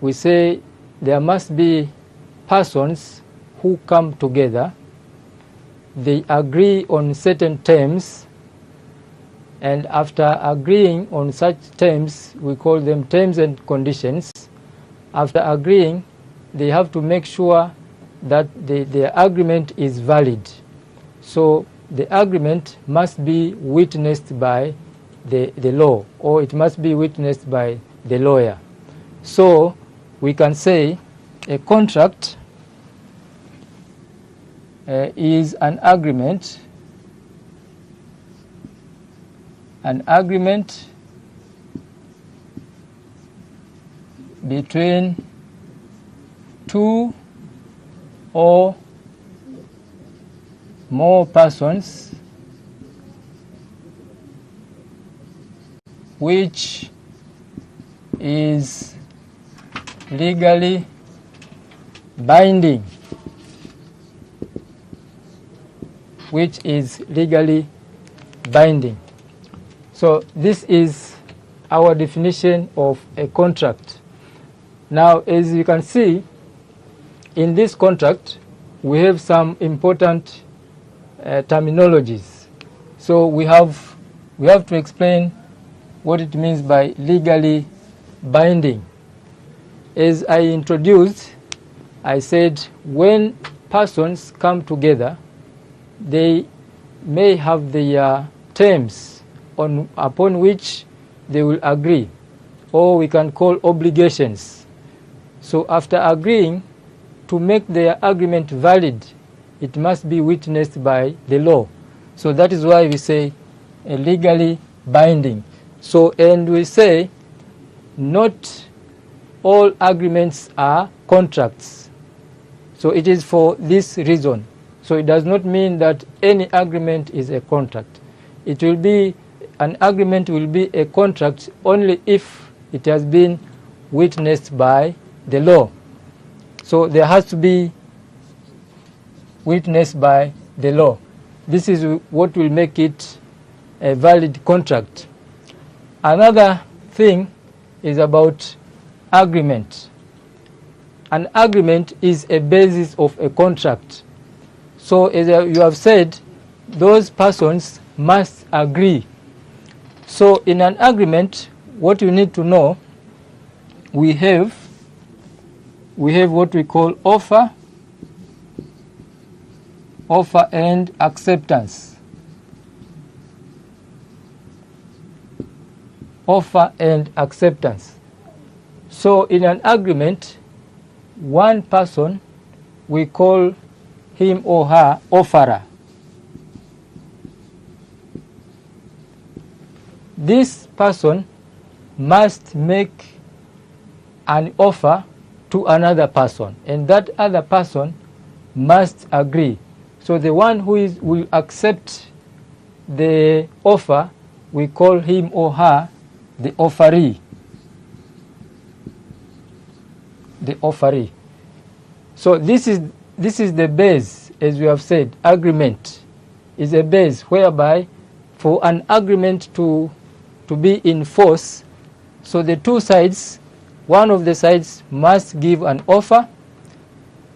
we say there must be persons who come together, they agree on certain terms, and after agreeing on such terms, we call them terms and conditions. After agreeing, they have to make sure that the agreement is valid. So the agreement must be witnessed by the law, or it must be witnessed by the lawyer. So we can say a contract is an agreement between two or more persons which is legally binding. So this is our definition of a contract. Now, as you can see, in this contract, we have some important terminologies. So we have to explain what it means by legally binding. As I introduced, I said when persons come together, they may have their terms upon which they will agree, or we can call obligations. So after agreeing, to make their agreement valid, it must be witnessed by the law. So that is why we say legally binding. So, and we say not all agreements are contracts. So it is for this reason. So it does not mean that any agreement is a contract. It will be, an agreement will be a contract only if it has been witnessed by the law. So there has to be witnessed by the law. This is what will make it a valid contract. Another thing is about agreement. An agreement is a basis of a contract. So as you have said, those persons must agree. So in an agreement, what you need to know, we have what we call offer and acceptance. Offer and acceptance. So in an agreement, one person, we call him or her offerer. This person must make an offer to another person, and that other person must agree. So the one who will accept the offer, we call him or her the offeree. The offeree. So this is the base, as we have said. Agreement is a base whereby for an agreement to be in force, so the two sides, one of the sides must give an offer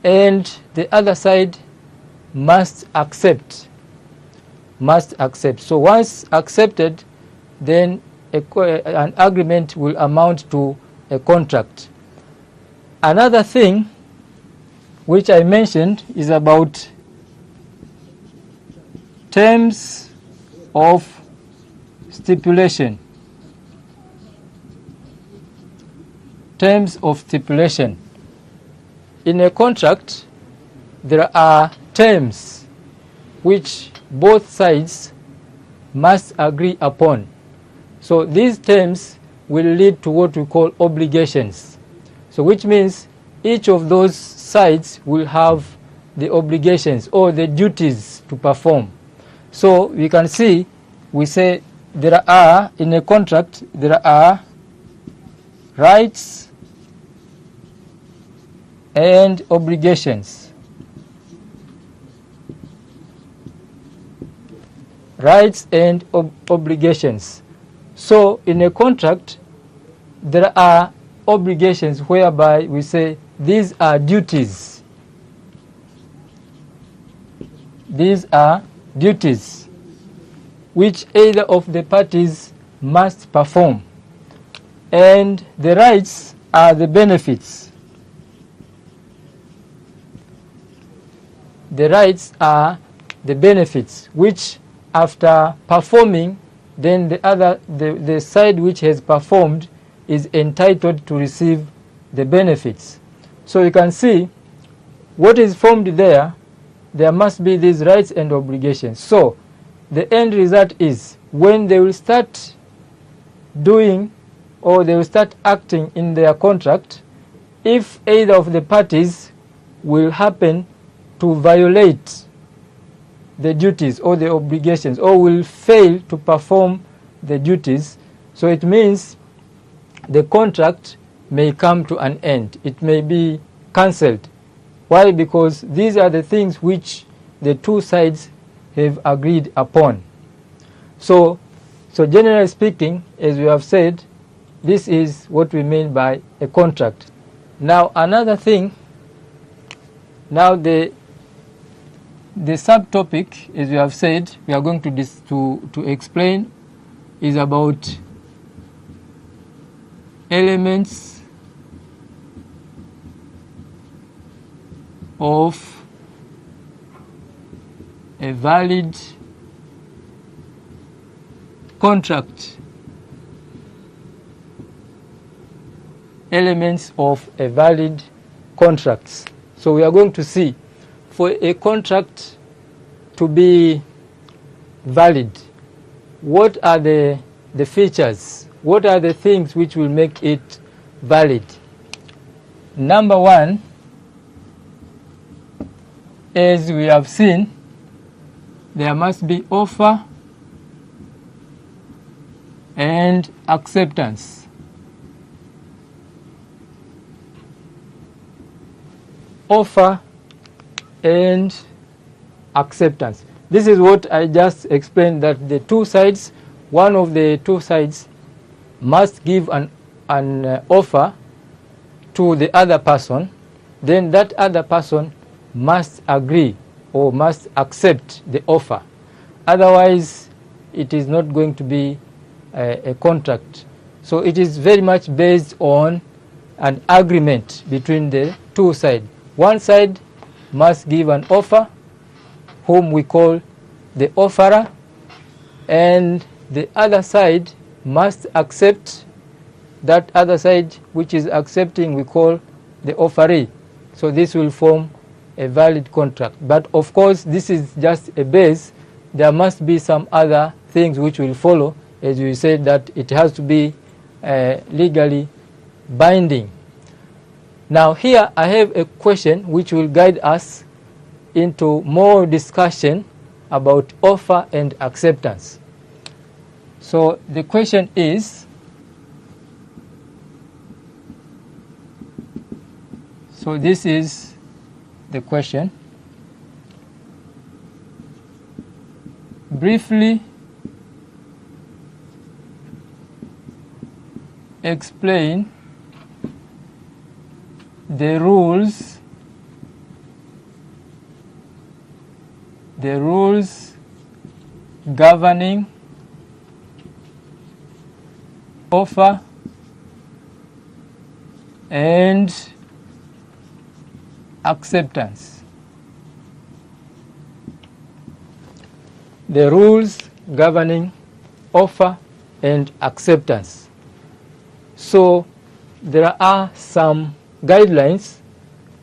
and the other side must accept. So once accepted, then an agreement will amount to a contract. Another thing which I mentioned is about terms of stipulation. Terms of stipulation. In a contract, there are terms which both sides must agree upon. So these terms will lead to what we call obligations. So which means each of those sides will have the obligations or the duties to perform. So we can see, we say there are, in a contract, there are rights and obligations. Rights and obligations. So in a contract, there are obligations whereby we say these are duties. These are duties which either of the parties must perform. And the rights are the benefits. The rights are the benefits which after performing, then the side which has performed is entitled to receive the benefits. So you can see what is formed there must be these rights and obligations. So the end result is when they will start doing or they will start acting in their contract, if either of the parties will happen to violate the duties or the obligations or will fail to perform the duties, so it means the contract may come to an end. It may be cancelled. Why? Because these are the things which the two sides have agreed upon. So generally speaking, as we have said, this is what we mean by a contract. Now another thing, now the subtopic, as we have said, we are going to explain is about elements of a valid contract. Elements of a valid contract. So we are going to see for a contract to be valid, what are the features? What are the things which will make it valid? Number one, as we have seen, there must be offer and acceptance. Offer and acceptance. This is what I just explained, that the two sides, one of the two sides must give an offer to the other person, then that other person must agree or must accept the offer. Otherwise, it is not going to be a contract. So it is very much based on an agreement between the two sides. One side must give an offer, whom we call the offerer, and the other side must accept. That other side which is accepting we call the offeree. So this will form a valid contract. But of course this is just a base. There must be some other things which will follow, as we said, that it has to be legally binding. Now here I have a question which will guide us into more discussion about offer and acceptance. So the question is, so this is the question. Briefly explain the rules governing offer and acceptance. The rules governing offer and acceptance. So there are some guidelines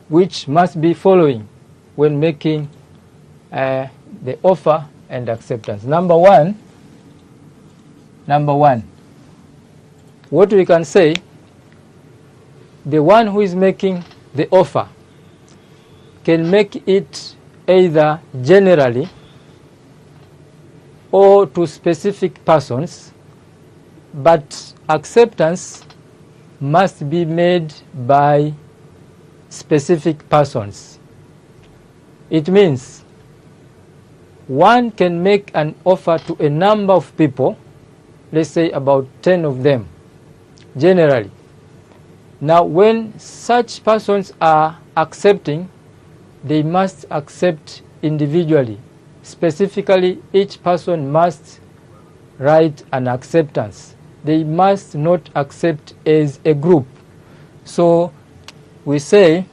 which must be following when making the offer and acceptance. Number one, what we can say, the one who is making the offer can make it either generally or to specific persons, but acceptance must be made by specific persons. It means one can make an offer to a number of people, let's say about 10 of them, generally. Now, when such persons are accepting, they must accept individually. Specifically, each person must write an acceptance. They must not accept as a group. So we say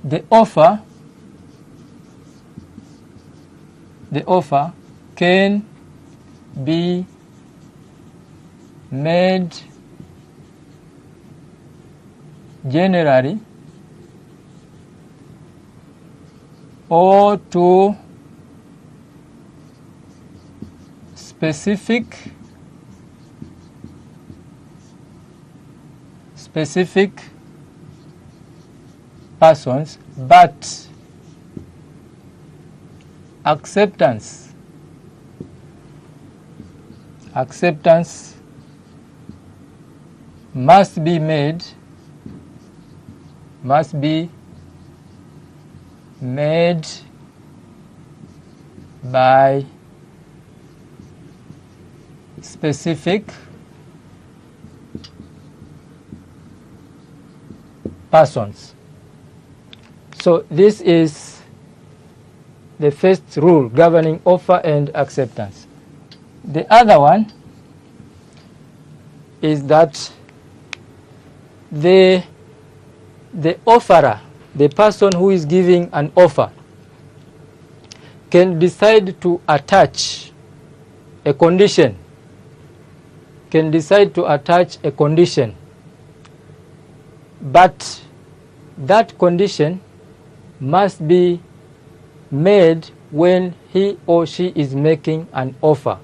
the offer can be made generally or to specific persons, but acceptance must be made by specific persons. So this is the first rule governing offer and acceptance. The other one is that the offerer, the person who is giving an offer, can decide to attach a condition, but that condition must be made when he or she is making an offer.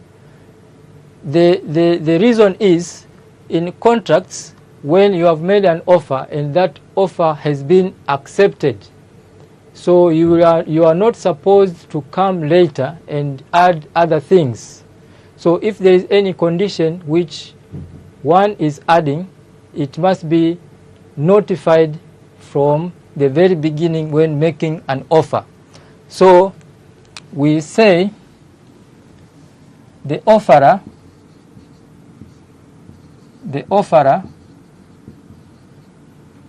The reason is, in contracts, when you have made an offer and that offer has been accepted, so you are not supposed to come later and add other things. So if there is any condition which one is adding, it must be notified from the very beginning when making an offer. So we say the offerer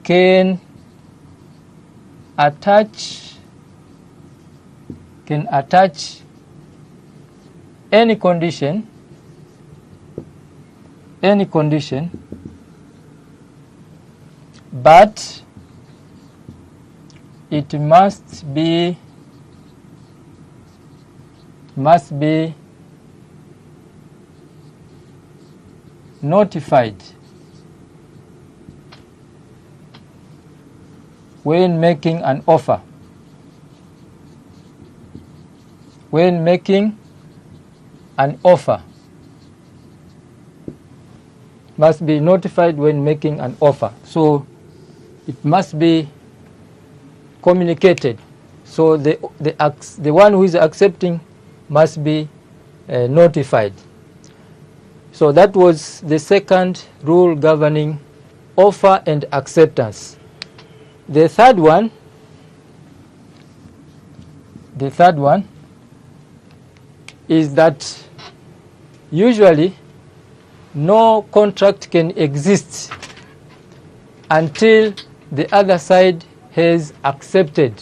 can attach any condition but it must be notified when making an offer. Must be notified when making an offer. So it must be communicated. So the one who is accepting must be notified. So that was the second rule governing offer and acceptance. The third one is that usually no contract can exist until the other side has accepted.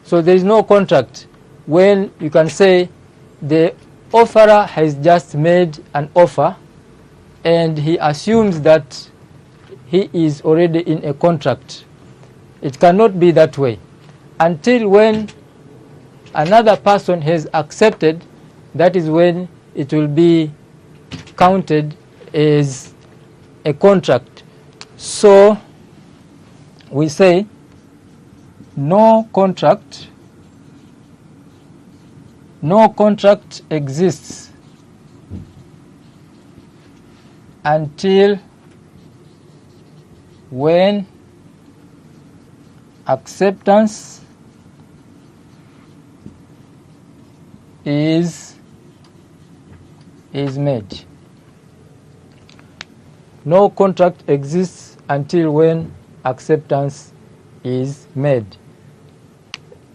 So there is no contract when you can say the offerer has just made an offer and he assumes that he is already in a contract. It cannot be that way until when another person has accepted. That is when it will be counted as a contract. So we say no contract exists until when acceptance is made. No contract exists until when acceptance is made.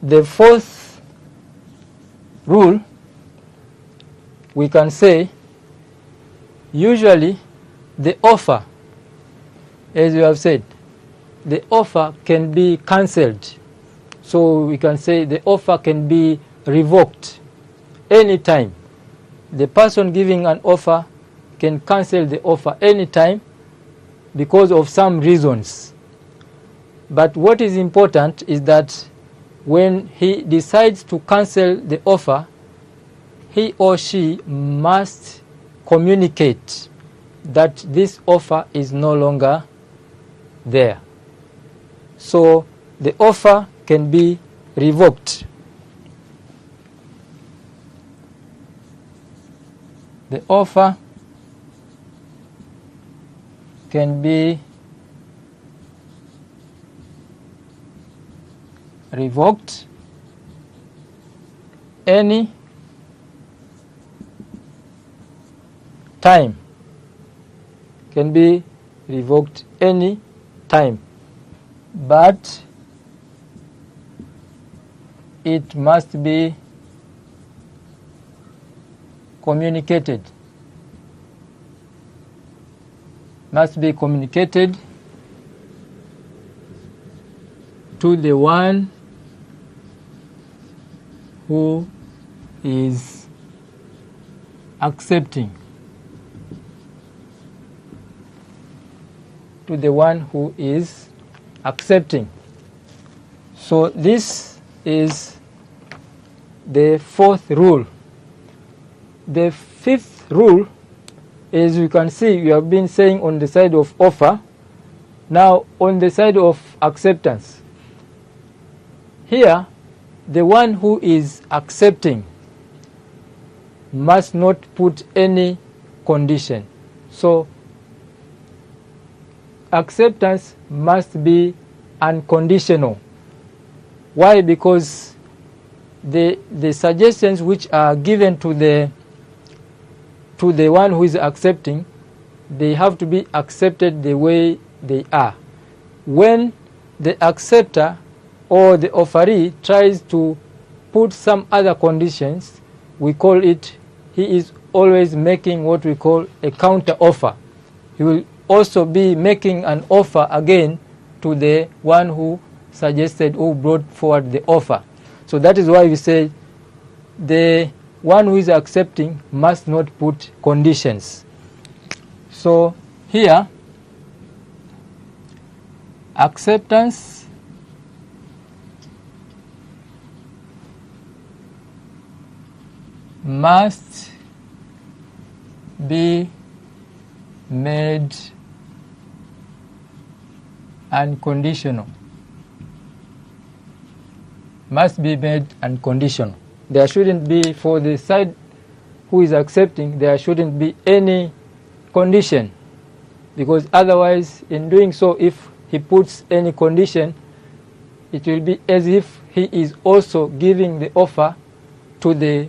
The fourth rule, we can say usually the offer as you have said, the offer can be cancelled. So we can say the offer can be revoked anytime. The person giving an offer can cancel the offer anytime because of some reasons. But what is important is that when he decides to cancel the offer, he or she must communicate that this offer is no longer there. So the offer can be revoked. The offer can be revoked any time. Can be revoked any time, but it must be communicated. Must be communicated to the one who is accepting. To the one who is accepting. So this is the fourth rule. The fifth rule, as you can see, we have been saying on the side of offer. Now on the side of acceptance. Here, the one who is accepting must not put any condition. So acceptance must be unconditional. Why? Because the suggestions which are given to the one who is accepting, they have to be accepted the way they are. When the acceptor or the offeree tries to put some other conditions, we call it, he is always making what we call a counter offer. He will also be making an offer again to the one who suggested or brought forward the offer. So that is why we say the one who is accepting must not put conditions. So here, acceptance must be made unconditional. Must be made unconditional. There shouldn't be, for the side who is accepting, there shouldn't be any condition, because otherwise, in doing so, if he puts any condition, it will be as if he is also giving the offer to the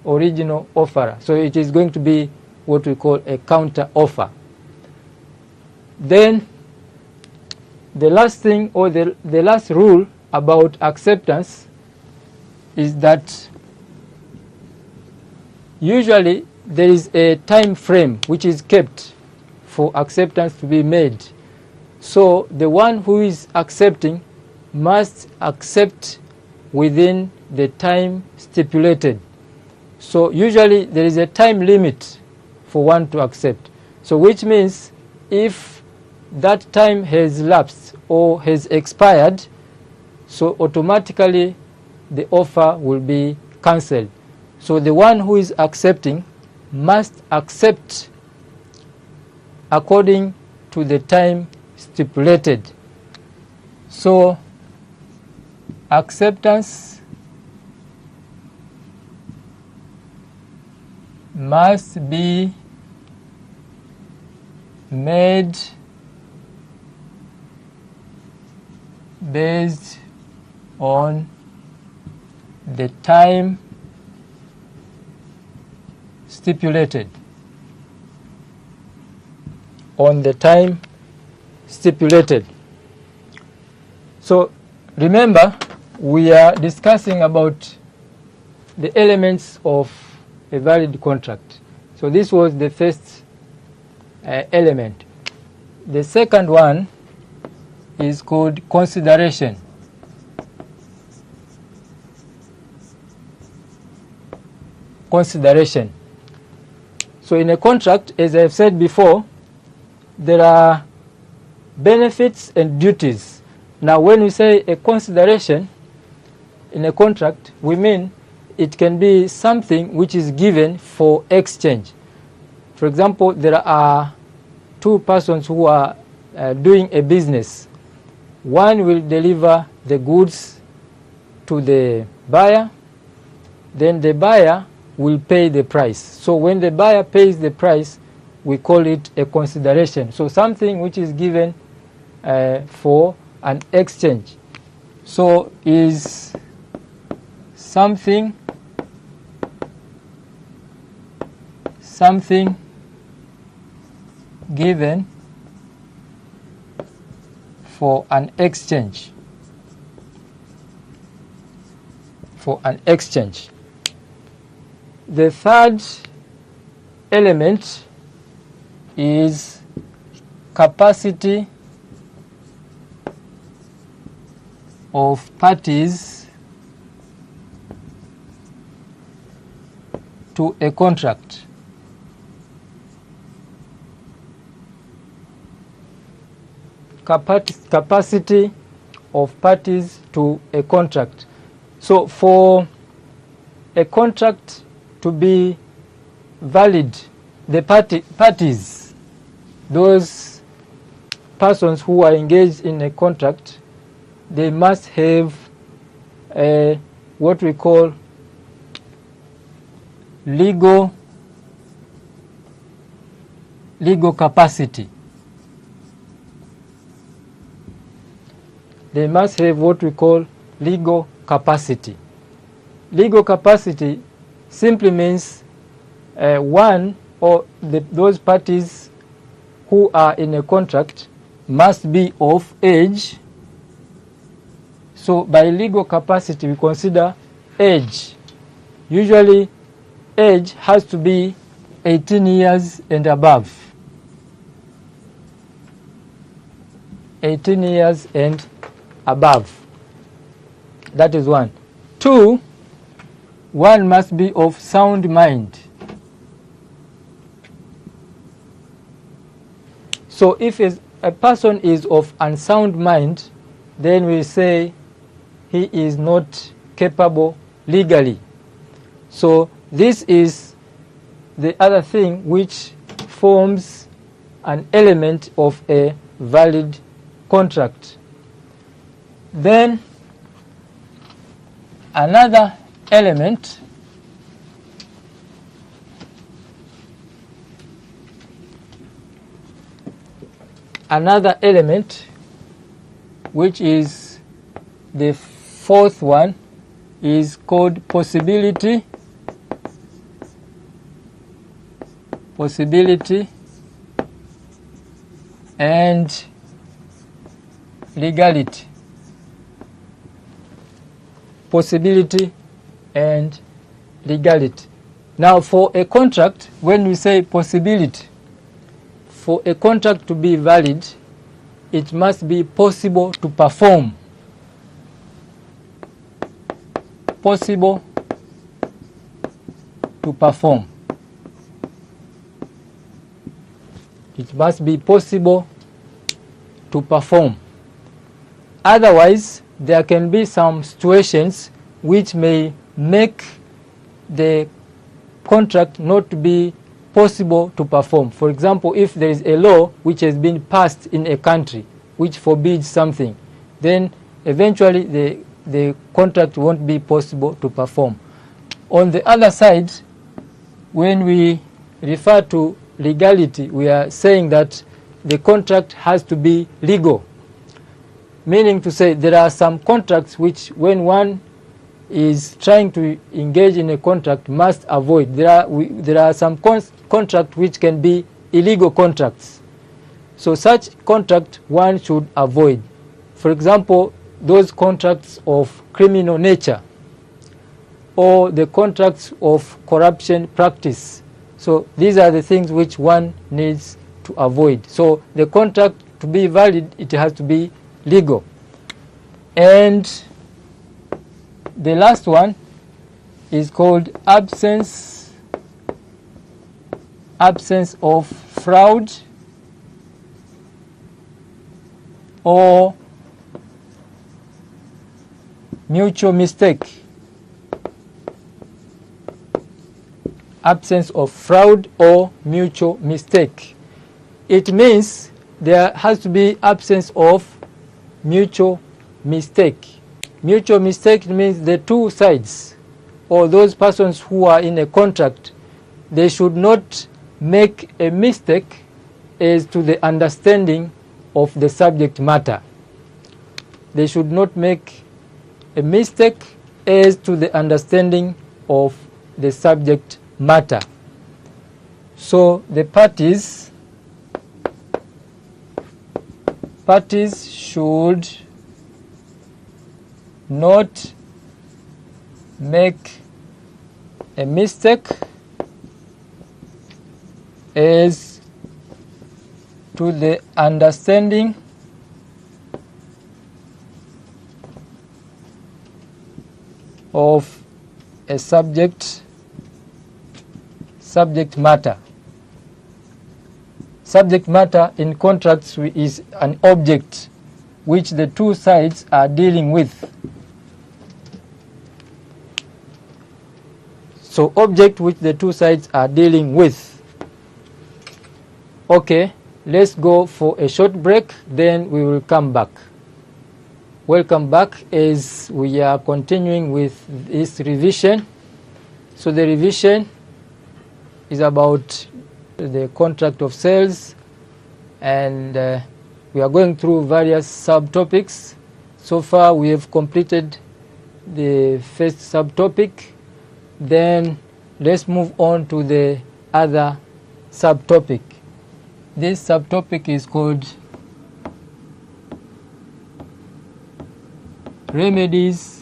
original offerer. So it is going to be what we call a counter offer. Then the last thing, or the last rule about acceptance is that usually there is a time frame which is kept for acceptance to be made. So the one who is accepting must accept within the time stipulated. So usually there is a time limit for one to accept. So which means if that time has lapsed or has expired, so automatically the offer will be cancelled. So the one who is accepting must accept according to the time stipulated. So acceptance must be made based on the time stipulated. On the time stipulated. So remember, we are discussing about the elements of a valid contract. So this was the first element. The second one is called consideration. Consideration. So in a contract, as I've said before, there are benefits and duties. Now when we say a consideration in a contract, we mean it can be something which is given for exchange. For example, there are two persons who are doing a business. One will deliver the goods to the buyer, then the buyer will pay the price. So when the buyer pays the price, we call it a consideration. So something which is given for an exchange. So is something given for an exchange. For an exchange. The third element is capacity of parties to a contract. Capacity of parties to a contract. So for a contract to be valid, the parties, those persons who are engaged in a contract, they must have what we call legal capacity. They must have what we call legal capacity. Legal capacity simply means one or those parties who are in a contract must be of age. So by legal capacity we consider age. Usually age has to be 18 years and above. 18 years and above. That is one. Two, one must be of sound mind. So if a person is of unsound mind, then we say he is not capable legally. So this is the other thing which forms an element of a valid contract. Then another element which is the fourth one is called possibility and legality. Possibility and legality. Now for a contract, when we say possibility, for a contract to be valid, it must be possible to perform. Possible to perform. It must be possible to perform. Otherwise, there can be some situations which may make the contract not to be possible to perform. For example, if there is a law which has been passed in a country which forbids something, then eventually the contract won't be possible to perform. On the other side, when we refer to legality, we are saying that the contract has to be legal. Meaning to say there are some contracts which when one is trying to engage in a contract must avoid. There are some contracts which can be illegal contracts. So such contract one should avoid. For example, those contracts of criminal nature or the contracts of corruption practice. So these are the things which one needs to avoid. So the contract, to be valid, it has to be legal. And the last one is called absence of fraud or mutual mistake. Absence of fraud or mutual mistake. It means there has to be absence of mutual mistake. Mutual mistake means the two sides or those persons who are in a contract, they should not make a mistake as to the understanding of the subject matter. They should not make a mistake as to the understanding of the subject matter. So the parties should not make a mistake as to the understanding of a subject matter. Subject matter in contracts is an object which the two sides are dealing with. So object which the two sides are dealing with. Okay, let's go for a short break, then we will come back. Welcome back as we are continuing with this revision. So the revision is about the contract of sales, and we are going through various subtopics. So far we have completed the first subtopic. Then let's move on to the other subtopic. This subtopic is called remedies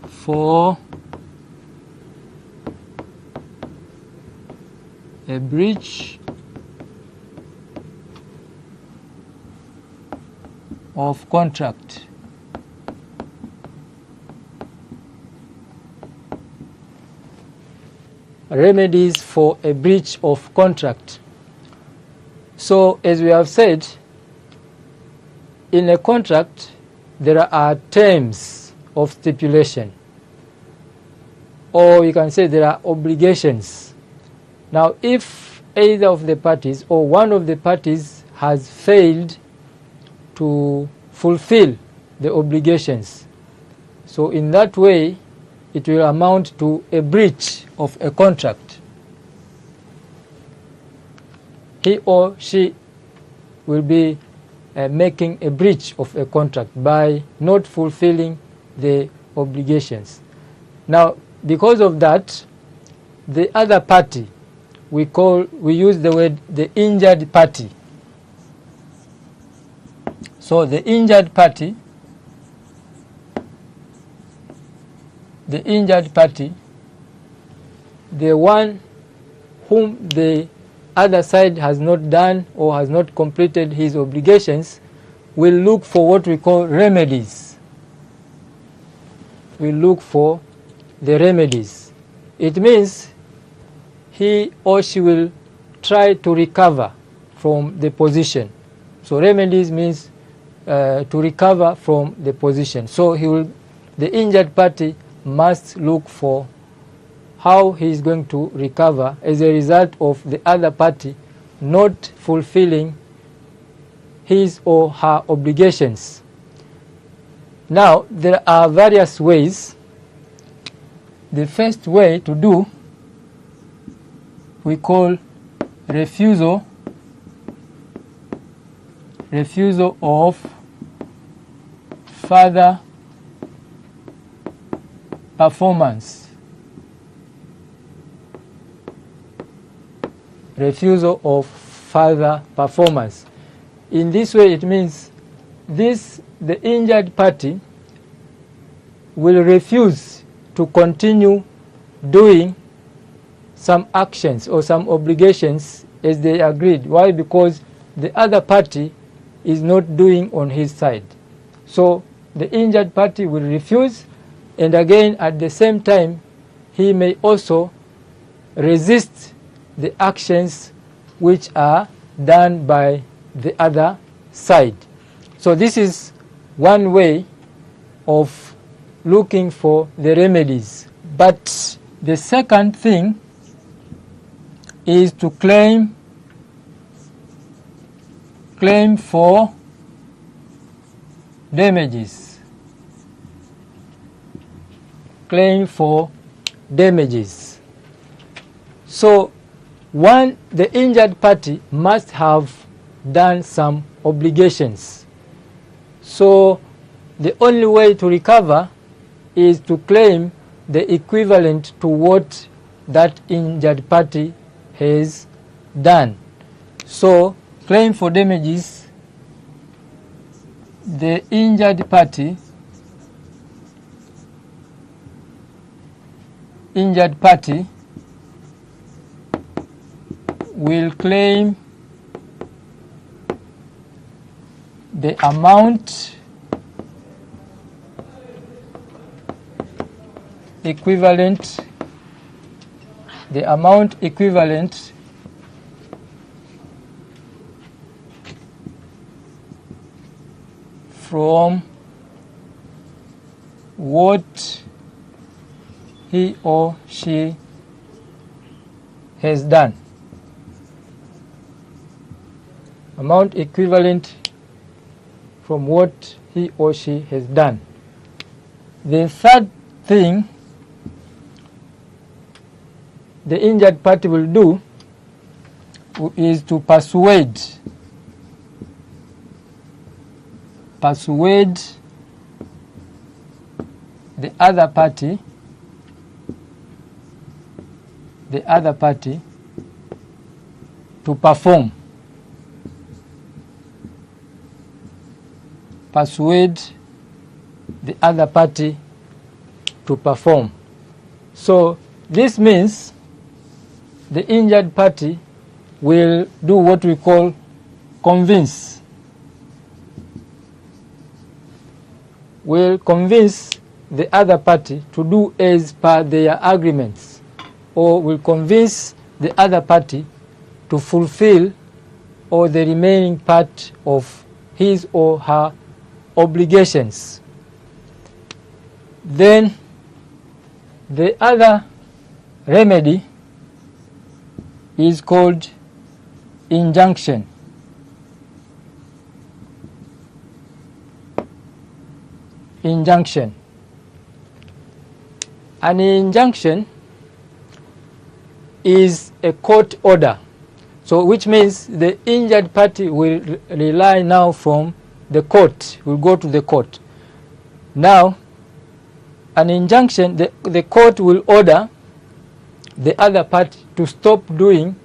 for a breach of contract. Remedies for a breach of contract. So as we have said, in a contract there are terms of stipulation, or you can say there are obligations. Now if either of the parties or one of the parties has failed to fulfill the obligations, so in that way it will amount to a breach of a contract. He or she will be making a breach of a contract by not fulfilling the obligations. Now, because of that, the other party, we use the word the injured party. So the injured party, the one whom the other side has not done or has not completed his obligations, will look for what we call remedies. We look for the remedies. It means he or she will try to recover from the position. So remedies means to recover from the position. So the injured party must look for how he is going to recover as a result of the other party not fulfilling his or her obligations. Now, there are various ways. The first way to do, we call refusal of further performance. Refusal of further performance. In this way, it means the injured party will refuse to continue doing some actions or some obligations as they agreed. Why? Because the other party is not doing on his side. So the injured party will refuse, and again at the same time he may also resist the actions which are done by the other side. So this is one way of looking for the remedies. But the second thing is to claim for damages. Claim for damages. So the injured party must have done some obligations. So the only way to recover is to claim the equivalent to what that injured party has done. So claim for damages, the injured party will claim the amount equivalent from what he or she has done. Amount equivalent from what he or she has done. The third thing the injured party will do is to persuade the other party to perform. Persuade the other party to perform. So this means the injured party will do what we call convince. Will convince the other party to do as per their agreements, or will convince the other party to fulfill all the remaining part of his or her obligations. Then the other remedy is called injunction. Injunction. An injunction is a court order, so which means the injured party will rely now from the court, will go to the court. Now an injunction, the court will order the other party to stop doing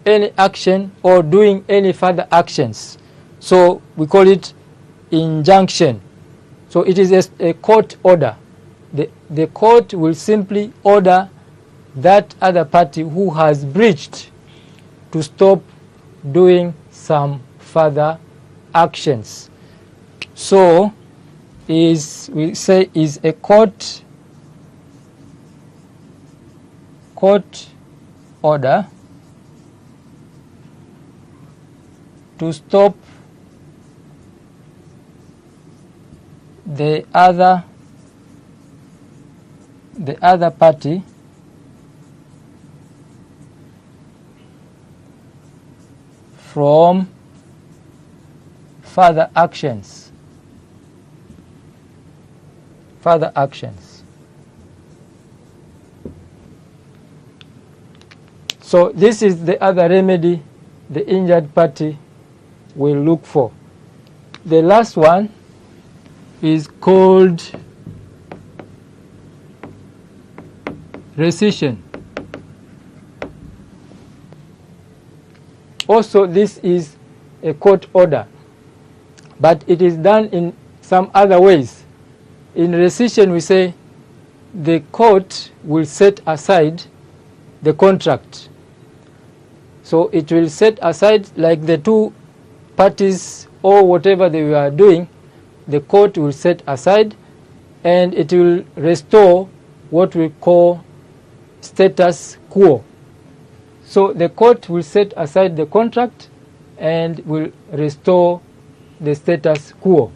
any action or doing any further actions. So we call it injunction. So it is a court order. The court will simply order that other party who has breached to stop doing some further actions. So we say is a court order to stop the other party from further actions. So this is the other remedy the injured party will look for. The last one is called rescission. Also, this is a court order, but it is done in some other ways. In rescission, we say the court will set aside the contract. So it will set aside, like the two parties or whatever they were doing, the court will set aside and it will restore what we call status quo. So the court will set aside the contract and will restore the status quo.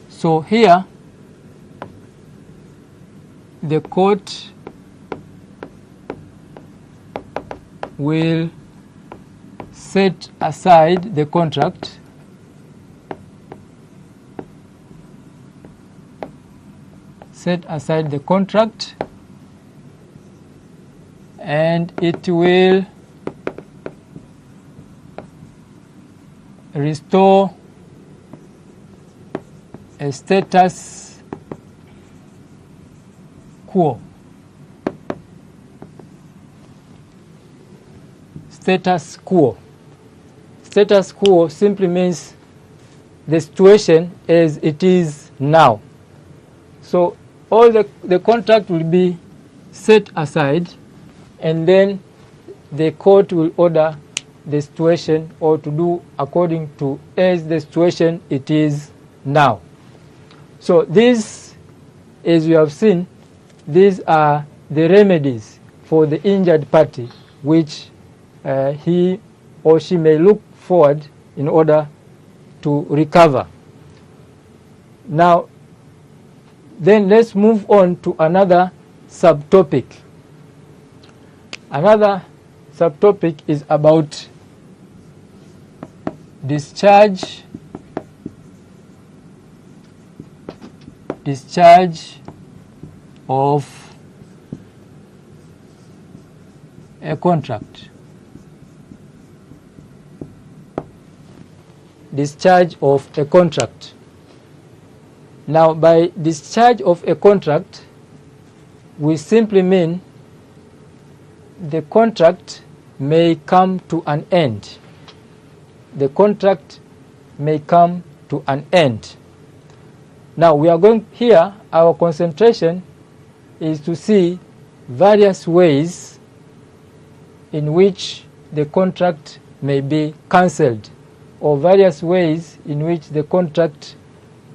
So here the court will set aside the contract and it will restore a status quo. Status quo. Status quo simply means the situation as it is now. So all the contract will be set aside and then the court will order the situation or to do according to as the situation it is now. So this, as you have seen, these are the remedies for the injured party which he or she may look forward in order to recover. Now, then let's move on to another subtopic. Another subtopic is about discharge of a contract. Discharge of a contract. Now, by discharge of a contract, we simply mean the contract may come to an end. The contract may come to an end. Now, we are going here, our concentration is to see various ways in which the contract may be cancelled, or various ways in which the contract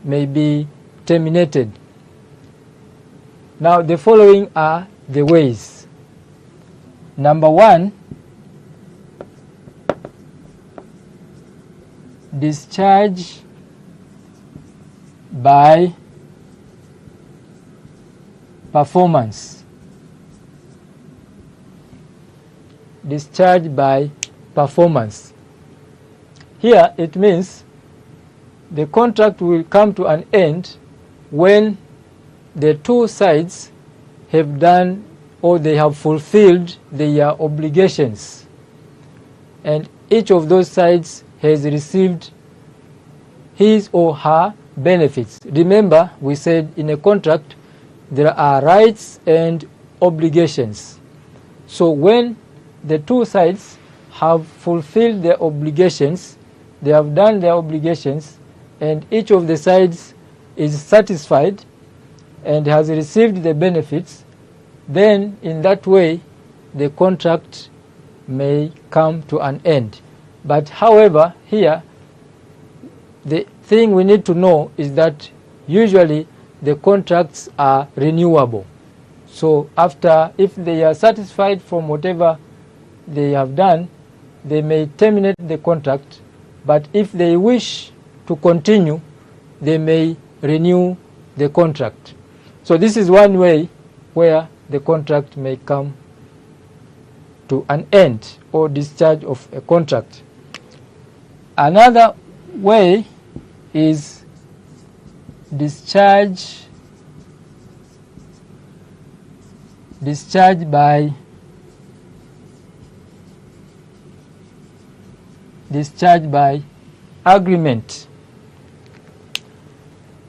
may be terminated. Now, the following are the ways. Number one, discharge by performance. Discharge by performance. Here it means the contract will come to an end when the two sides have done or they have fulfilled their obligations, and each of those sides has received his or her benefits. Remember, we said in a contract there are rights and obligations. So when the two sides have fulfilled their obligations, they have done their obligations, and each of the sides is satisfied and has received the benefits, then in that way the contract may come to an end. But however, here the thing we need to know is that usually the contracts are renewable. So after, if they are satisfied from whatever they have done, they may terminate the contract, but if they wish to continue, they may renew the contract. So this is one way where the contract may come to an end, or discharge of a contract. Another way is discharge by agreement.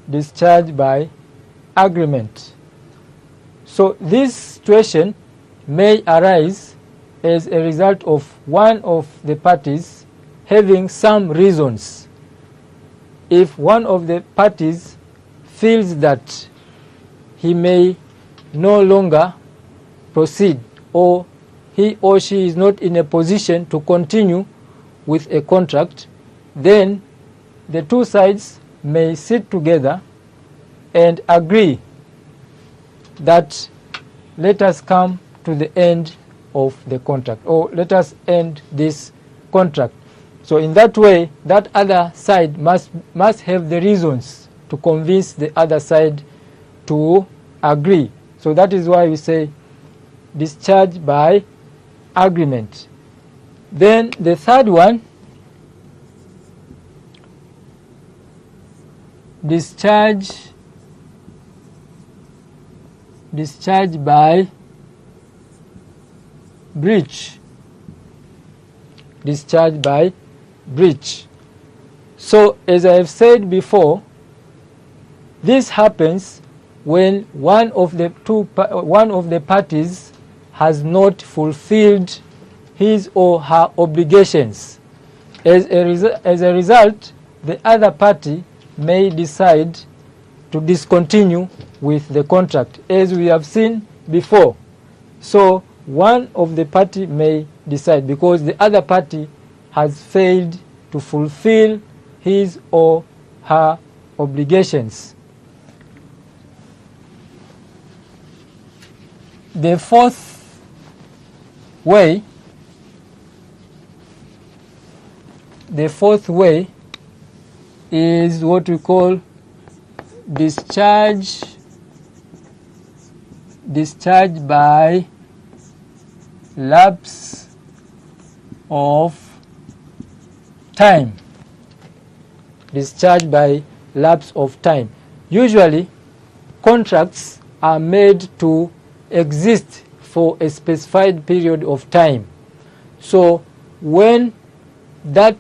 Discharge by agreement. So this situation may arise as a result of one of the parties having some reasons. If one of the parties feels that he may no longer proceed, or he or she is not in a position to continue with a contract, then the two sides may sit together and agree that let us come to the end of the contract, or let us end this contract. So in that way, that other side must have the reasons to convince the other side to agree. So that is why we say discharge by agreement. Then the third one, discharge by breach. Discharge by breach. So as I have said before, this happens when one of the parties has not fulfilled his or her obligations. As a result, the other party may decide to discontinue with the contract, as we have seen before. So one of the party may decide because the other party has failed to fulfill his or her obligations. The fourth way is what we call discharge by lapse of time. Discharge by lapse of time. Usually, contracts are made to exist for a specified period of time. So when that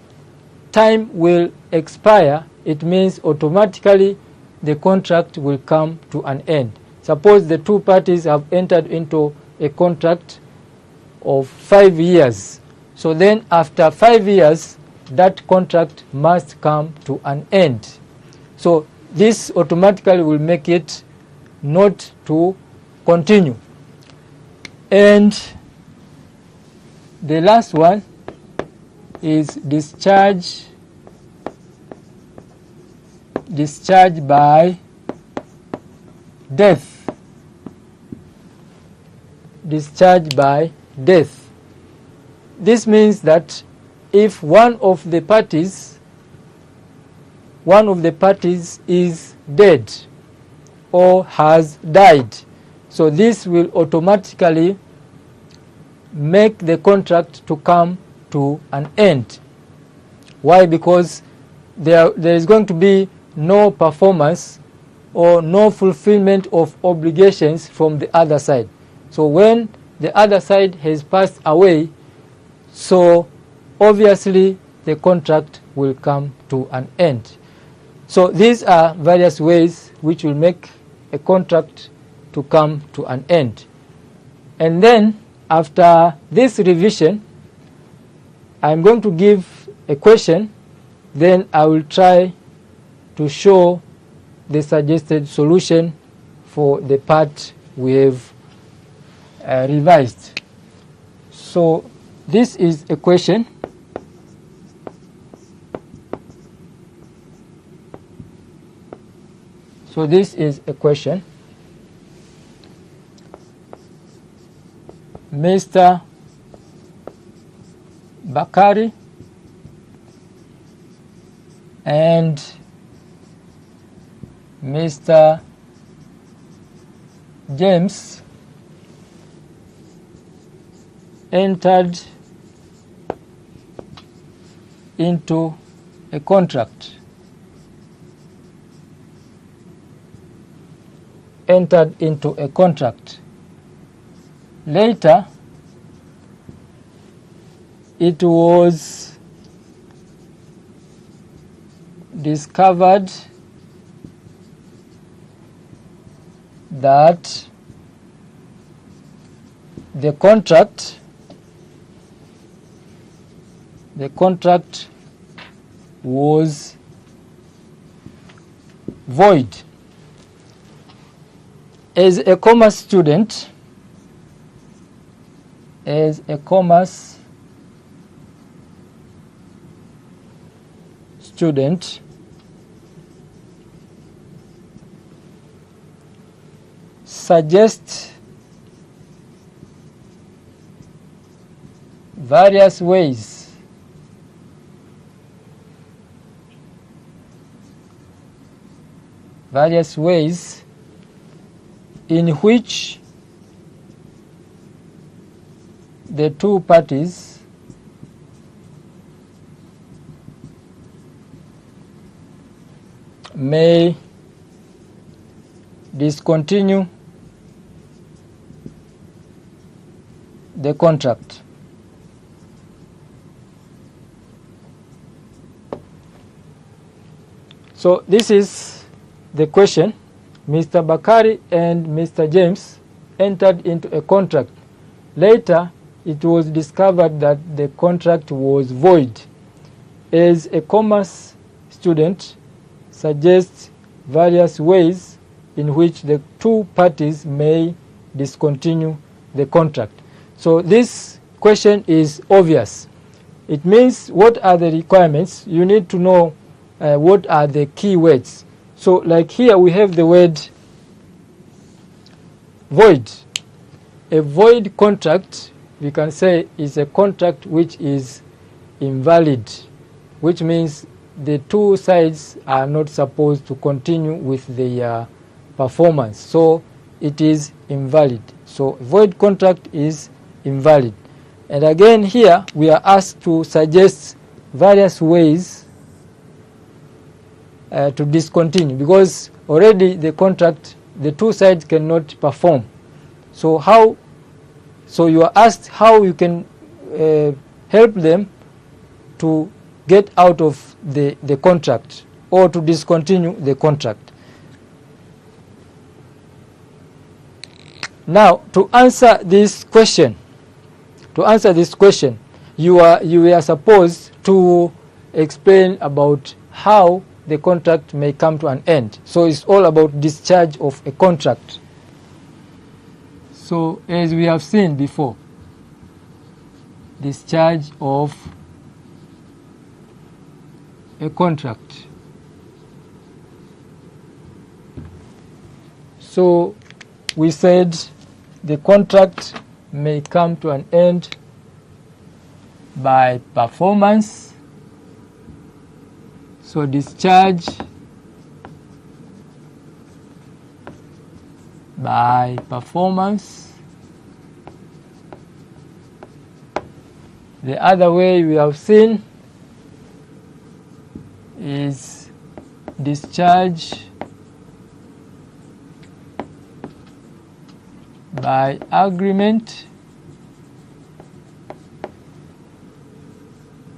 time will expire, it means automatically the contract will come to an end. Suppose the two parties have entered into a contract of 5 years. So then after 5 years, that contract must come to an end. So this automatically will make it not to continue. And the last one is discharge by death. Discharge by death. This means that if one of the parties is dead or has died, so this will automatically make the contract to come to an end. Why? Because there is going to be no performance or no fulfillment of obligations from the other side. So when the other side has passed away, so obviously the contract will come to an end. So these are various ways which will make a contract to come to an end. And then after this revision, I'm going to give a question, then I will try to show the suggested solution for the part we have revised. So this is a question. So this is a question. Mr. Bakari and Mr. James entered into a contract. Later, it was discovered that the contract was void. As a commerce student, as a commerce student suggest various ways in which the two parties may discontinue the contract. So this is the question. Mr. Bakari and Mr. James entered into a contract. Later, it was discovered that the contract was void. As a commerce student suggests various ways in which the two parties may discontinue the contract. So this question is obvious. It means what are the requirements? You need to know what are the key words. So like here we have the word void. A void contract, we can say, is a contract which is invalid, which means the two sides are not supposed to continue with their performance. So it is invalid. So void contract is invalid. And again here we are asked to suggest various ways to discontinue, because already the contract, the two sides cannot perform. So you are asked how you can help them to get out of the contract or to discontinue the contract. Now, to answer this question, you are supposed to explain about how the contract may come to an end. So it's all about discharge of a contract. So as we have seen before, discharge of a contract. So we said the contract may come to an end by performance. So discharge by performance. The other way we have seen is discharge by agreement.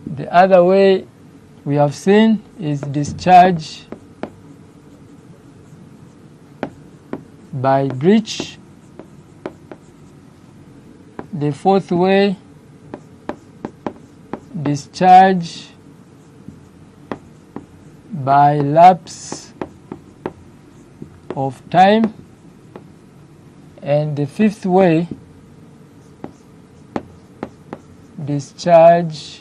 The other way we have seen is discharge by breach. The fourth way, discharge by lapse of time. And the fifth way, discharge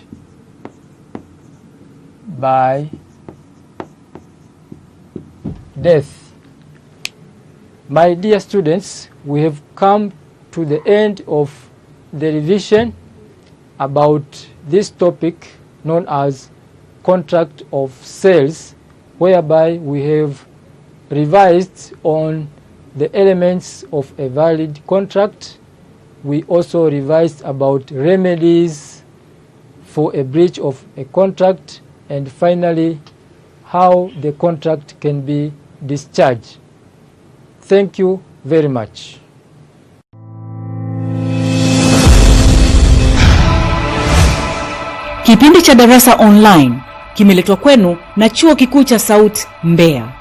by death. My dear students, we have come to the end of the revision about this topic known as contract of sales, whereby we have revised on the elements of a valid contract. We also revised about remedies for a breach of a contract, and finally how the contract can be discharged. Thank you very much. Kipindi cha Darasa Online kimeletwa kwenu na Chuo Kikuu cha Sauti Mbeya.